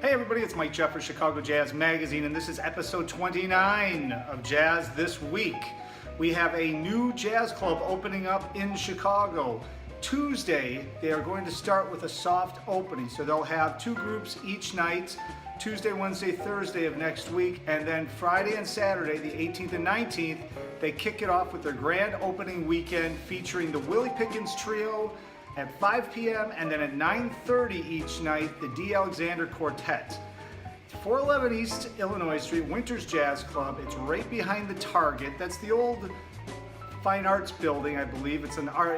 Hey everybody, it's Mike Jeff for Chicago Jazz Magazine, and this is episode 29 of Jazz This Week. We have a new jazz club opening up in Chicago. Tuesday, they are going to start with a soft opening, so they'll have two groups each night, Tuesday, Wednesday, Thursday of next week, and then Friday and Saturday, the 18th and 19th, they kick it off with their grand opening weekend featuring the Willie Pickens Trio at 5 p.m. and then at 9:30 each night, the D. Alexander Quartet. 411 East Illinois Street, Winters Jazz Club. It's right behind the Target. That's the old Fine Arts building, I believe. It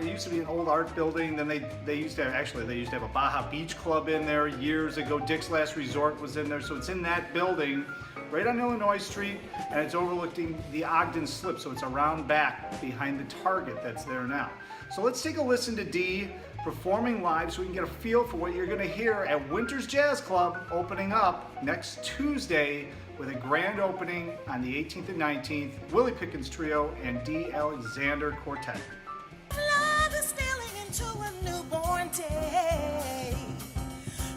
used to be an old art building. Then they used to have a Baja Beach Club in there years ago. Dick's Last Resort was in there, so it's in that building, right on Illinois Street, and it's overlooking the Ogden Slip, so it's around back behind the Target that's there now. So let's take a listen to Dee performing live so we can get a feel for what you're going to hear at Winters Jazz Club opening up next Tuesday with a grand opening on the 18th and 19th, Willie Pickens Trio and D. Alexander Quartet. Love is stealing into a newborn day,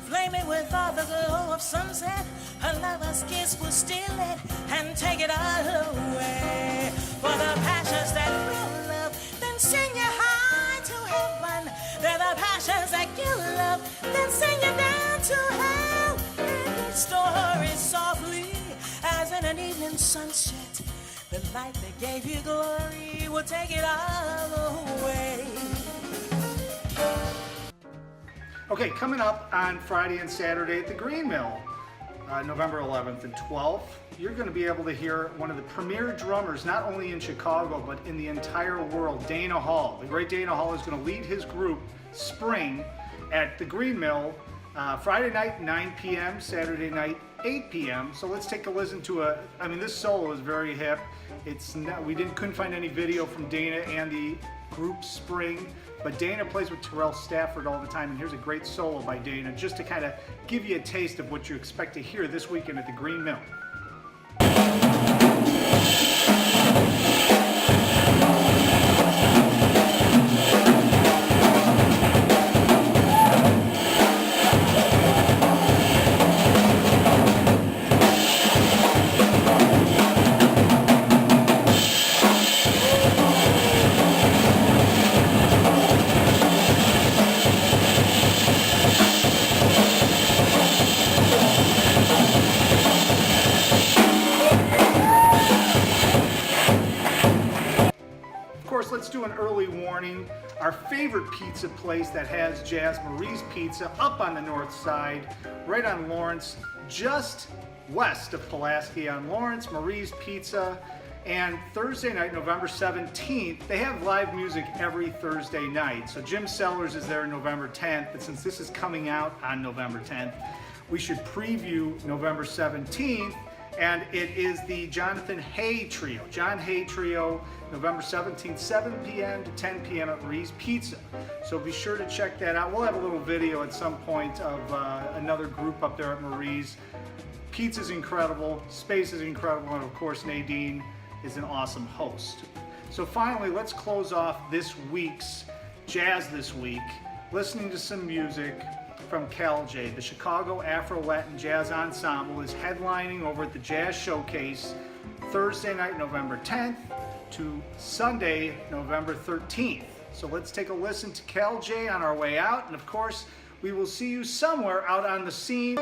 flaming with all the glow of sunset. A lover's kiss will steal it and take it all away. For the passions that thrill love, then sing you high to heaven. They're the passions that kill love, then sing you down to hell. And each story softly, as in an evening sunset, the light that gave you glory will take it all away. Okay, coming up on Friday and Saturday at the Green Mill, November 11th and 12th, you're going to be able to hear one of the premier drummers, not only in Chicago, but in the entire world, Dana Hall. The great Dana Hall is going to lead his group, Spring, at the Green Mill, Friday night, 9 p.m., Saturday night, 8 p.m. So let's take a listen to this solo is very hip. Couldn't find any video from Dana and the group Spring, but Dana plays with Terrell Stafford all the time, and here's a great solo by Dana, just to kind of give you a taste of what you expect to hear this weekend at the Green Mill. Let's do an early warning. Our favorite pizza place that has jazz, Marie's Pizza, up on the north side, right on Lawrence, just west of Pulaski on Lawrence, Marie's Pizza. And Thursday night, November 17th, they have live music every Thursday night. So Jim Sellers is there November 10th, but since this is coming out on November 10th, we should preview November 17th. And it is the Jonathan Hay Trio. John Hay Trio, November 17th, 7 p.m. to 10 p.m. at Marie's Pizza. So be sure to check that out. We'll have a little video at some point of another group up there at Marie's. Pizza's incredible, space is incredible, and of course Nadine is an awesome host. So finally, let's close off this week's Jazz This Week, listening to some music from Cal J. The Chicago Afro-Latin Jazz Ensemble is headlining over at the Jazz Showcase Thursday night, November 10th to Sunday, November 13th. So let's take a listen to Cal J on our way out, and of course, we will see you somewhere out on the scene.